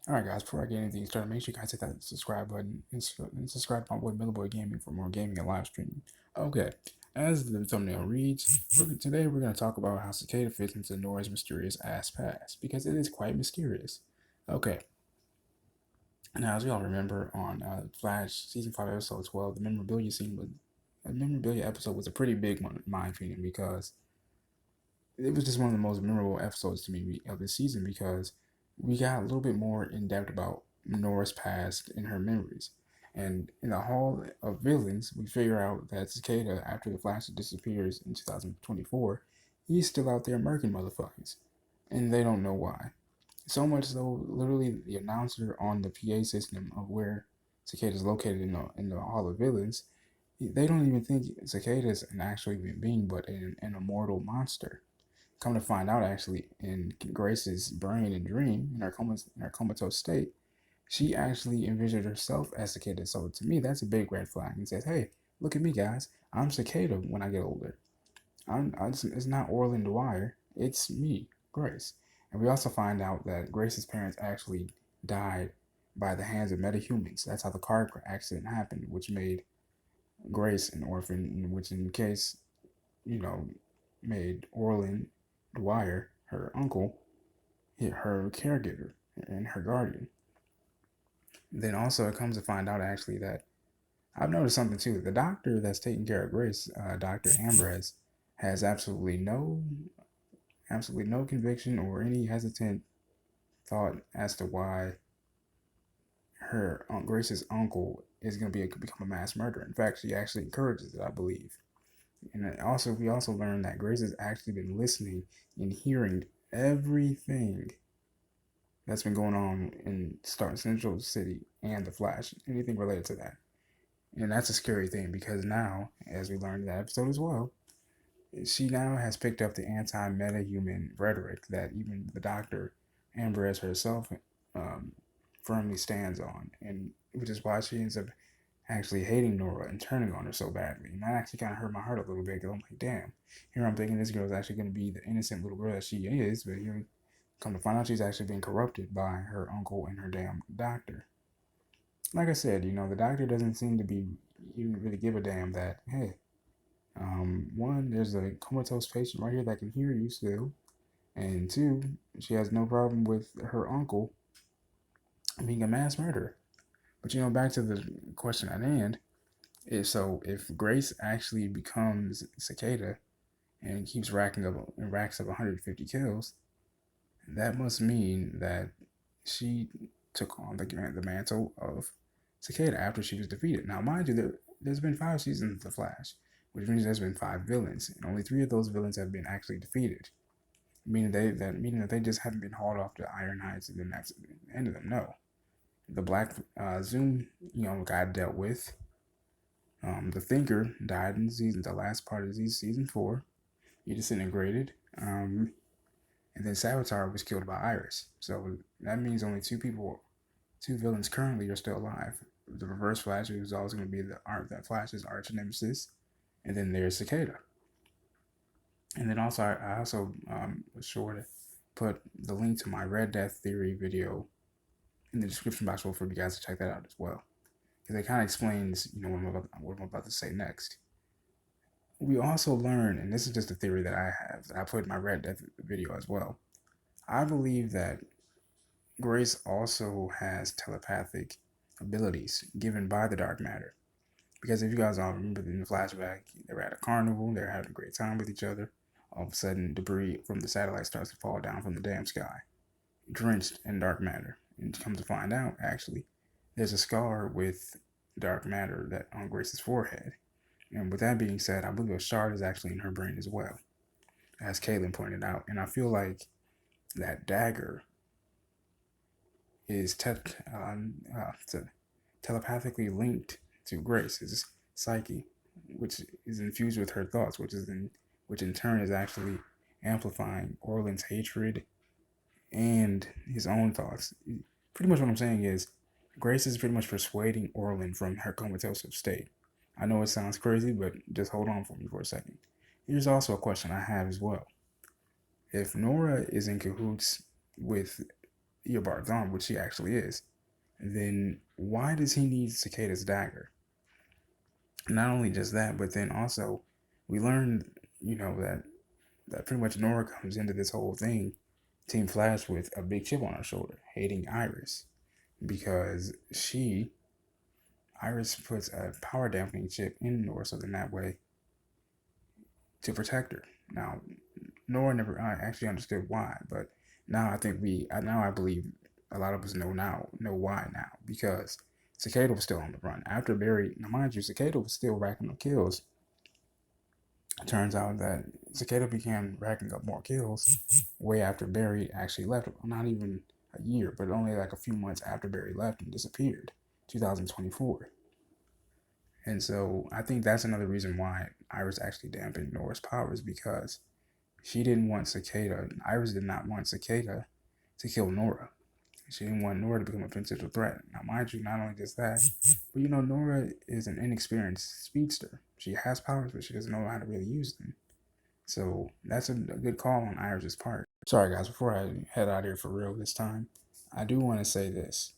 Alright guys, before I get anything started, make sure you guys hit that subscribe button and subscribe to my boy Millaboy Gaming for more gaming and live streaming. Okay, as the thumbnail reads, today we're going to talk about how Cicada fits into Nora's mysterious ass past, because it is quite mysterious. Okay, now as we all remember on Flash Season 5 Episode 12, the memorabilia episode was a pretty big one in my opinion, because it was just one of the most memorable episodes to me of this season, because we got a little bit more in depth about Nora's past and her memories. And in the Hall of Villains, we figure out that Cicada, after the Flash disappears in 2024, he's still out there murking motherfuckers. And they don't know why. So much so, literally, the announcer on the PA system of where Cicada is located in the Hall of Villains, they don't even think Cicada is an actual human being, but an immortal monster. Come to find out, actually, in Grace's brain and dream, in her comatose state, she actually envisioned herself as Cicada. So to me, that's a big red flag. And says, "Hey, look at me, guys. I'm Cicada when I get older. It's not Orland Dwyer. It's me, Grace." And we also find out that Grace's parents actually died by the hands of metahumans. That's how the car accident happened, which made Grace an orphan, which in case, made Orland Dwyer, her uncle, her caregiver and her guardian. Then also it comes to find out actually that I've noticed something too. The doctor that's taking care of Grace, Dr. Ambrose, has absolutely no conviction or any hesitant thought as to why her Grace's uncle is going to become a mass murderer. In fact, she actually encourages it, I believe. And we also learned that Grace has actually been listening and hearing everything that's been going on in Central City and the Flash, anything related to that. And that's a scary thing, because now, as we learned in that episode as well, she now has picked up the anti-meta-human rhetoric that even the Doctor Ambrose herself firmly stands on, and which is why she ends up actually hating Nora and turning on her so badly. And that actually kind of hurt my heart a little bit, because I'm like, damn, here I'm thinking this girl is actually going to be the innocent little girl that she is, but here come to find out she's actually being corrupted by her uncle and her damn doctor. Like I said, the doctor doesn't seem to be even really give a damn that, hey, one, there's a comatose patient right here that can hear you still, and two, she has no problem with her uncle being a mass murderer. But back to the question at hand, if Grace actually becomes Cicada and keeps racks up 150 kills, that must mean that she took on the mantle of Cicada after she was defeated. Now, mind you, there's been 5 seasons of The Flash, which means there's been 5 villains, and only 3 of those villains have been actually defeated. Meaning that they just haven't been hauled off to Iron Heights and then that's the end of them. No, the Black Zoom got dealt with. The Thinker died in the last part of season 4. He disintegrated. And then Savitar was killed by Iris. So that means only 2 villains currently are still alive. The Reverse Flash, who's always going to be that Flash's arch nemesis, and then there's Cicada. And then also, I also was sure to put the link to my Red Death Theory video in the description box for you guys to check that out as well, because it kind of explains, what I'm about to say next. We also learn, and this is just a theory that I have, that I put in my Red Death video as well. I believe that Grace also has telepathic abilities given by the dark matter. Because if you guys all remember in the flashback, they were at a carnival, they were having a great time with each other. All of a sudden, debris from the satellite starts to fall down from the damn sky, drenched in dark matter. And come to find out, actually, there's a scar with dark matter that on Grace's forehead. And with that being said, I believe a shard is actually in her brain as well, as Caitlin pointed out. And I feel like that dagger is telepathically linked to Grace's psyche, which is infused with her thoughts, which in turn is actually amplifying Orland's hatred and his own thoughts. Pretty much what I'm saying is Grace is pretty much persuading Orland from her comatose state. I know it sounds crazy, but just hold on for me for a second. Here's also a question I have as well. If Nora is in cahoots with Eobard Thawne, which she actually is, then why does he need Cicada's dagger? Not only just that, but then also we learned, that pretty much Nora comes into this whole thing, Team Flash, with a big chip on her shoulder, hating Iris, because Iris puts a power dampening chip in Nora, so then that way to protect her. Now, Nora never actually understood why, but now I believe a lot of us know why now, because Cicada was still on the run after Barry. Now, mind you, Cicada was still racking up kills. It turns out that Cicada began racking up more kills way after Barry actually left. Not even a year, but only like a few months after Barry left and disappeared, 2024. And so I think that's another reason why Iris actually dampened Nora's powers, because she didn't want Cicada. Iris did not want Cicada to kill Nora. She didn't want Nora to become a potential threat. Now, mind you, not only just that, but Nora is an inexperienced speedster. She has powers, but she doesn't know how to really use them. So that's a good call on Iris's part. Sorry, guys, before I head out here for real this time, I do want to say this.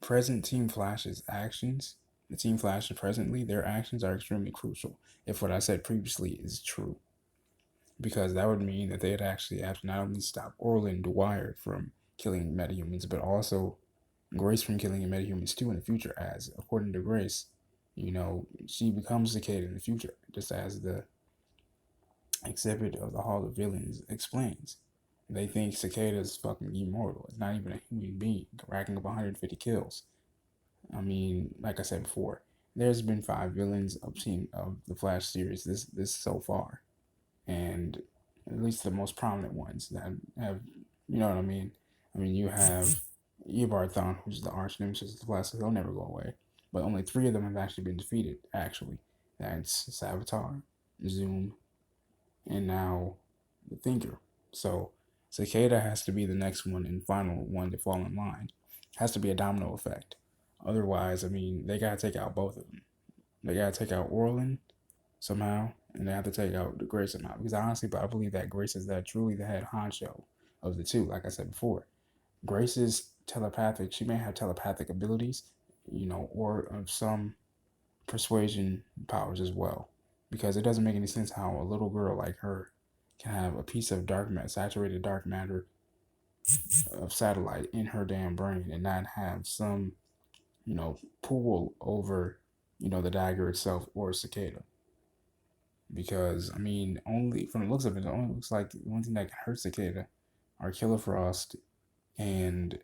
Present Team Flash's actions, the Team Flash presently, their actions are extremely crucial if what I said previously is true. Because that would mean that they'd actually have to not only stop Orlin Dwyer from killing metahumans, but also Grace from killing metahumans too in the future, as according to Grace, she becomes Cicada in the future, just as the exhibit of the Hall of Villains explains. They think Cicada's fucking immortal. It's not even a human being, racking up 150 kills. I mean, like I said before, there's been 5 villains of the Flash series this so far, and at least the most prominent ones that have, you know what I mean. I mean, you have Eobard Thawne, who's the arch nemesis of the Flash, so he'll never go away. But only 3 of them have actually been defeated. Actually, that's Savitar, Zoom, and now the Thinker. So Cicada has to be the next one and final one to fall in line. It has to be a domino effect. Otherwise, I mean, they gotta take out both of them. They gotta take out Orlin somehow, and they have to take out the Grace somehow. Because honestly, but I believe that Grace is truly the head honcho of the two. Like I said before, Grace is telepathic. She may have telepathic abilities, or of some persuasion powers as well. Because it doesn't make any sense how a little girl like her can have a piece of saturated dark matter of satellite in her damn brain and not have some, pull over, the dagger itself or Cicada. Because, I mean, only from the looks of it only looks like the one thing that can hurt Cicada are Killer Frost and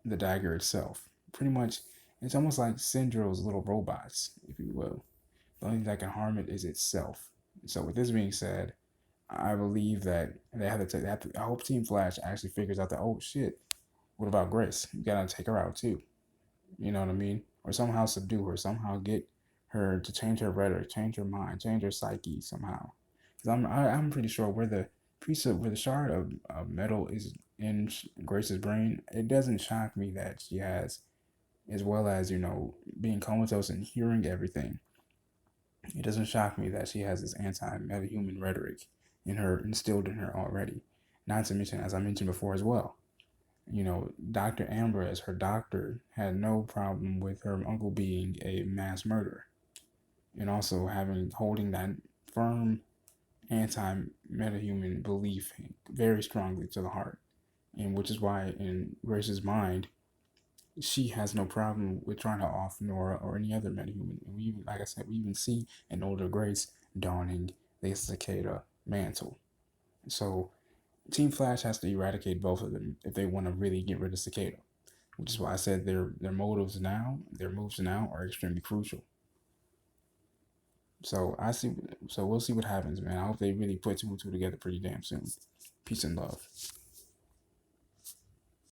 the dagger itself. Pretty much, it's almost like Syndro's little robots, if you will. The only thing that can harm it is itself. So with this being said, I believe that I hope Team Flash actually figures out that, oh shit, what about Grace? You gotta take her out too. You know what I mean? Or somehow subdue her, somehow get her to change her rhetoric, change her mind, change her psyche somehow. Because I'm pretty sure where the shard of metal is in Grace's brain, it doesn't shock me that she has, as well as being comatose and hearing everything. It doesn't shock me that she has this anti-metahuman rhetoric instilled in her already. Not to mention, as I mentioned before as well, Dr. Amber, as her doctor, had no problem with her uncle being a mass murderer, and also holding that firm anti-metahuman belief very strongly to the heart, and which is why in Grace's mind, she has no problem with trying to off Nora or any other metahuman. And like I said, we even see an older Grace donning the Cicada mantle. So Team Flash has to eradicate both of them if they want to really get rid of Cicada, which is why I said their moves now are extremely crucial. So we'll see what happens, man. I hope they really put 2 and 2 together pretty damn soon. Peace and love.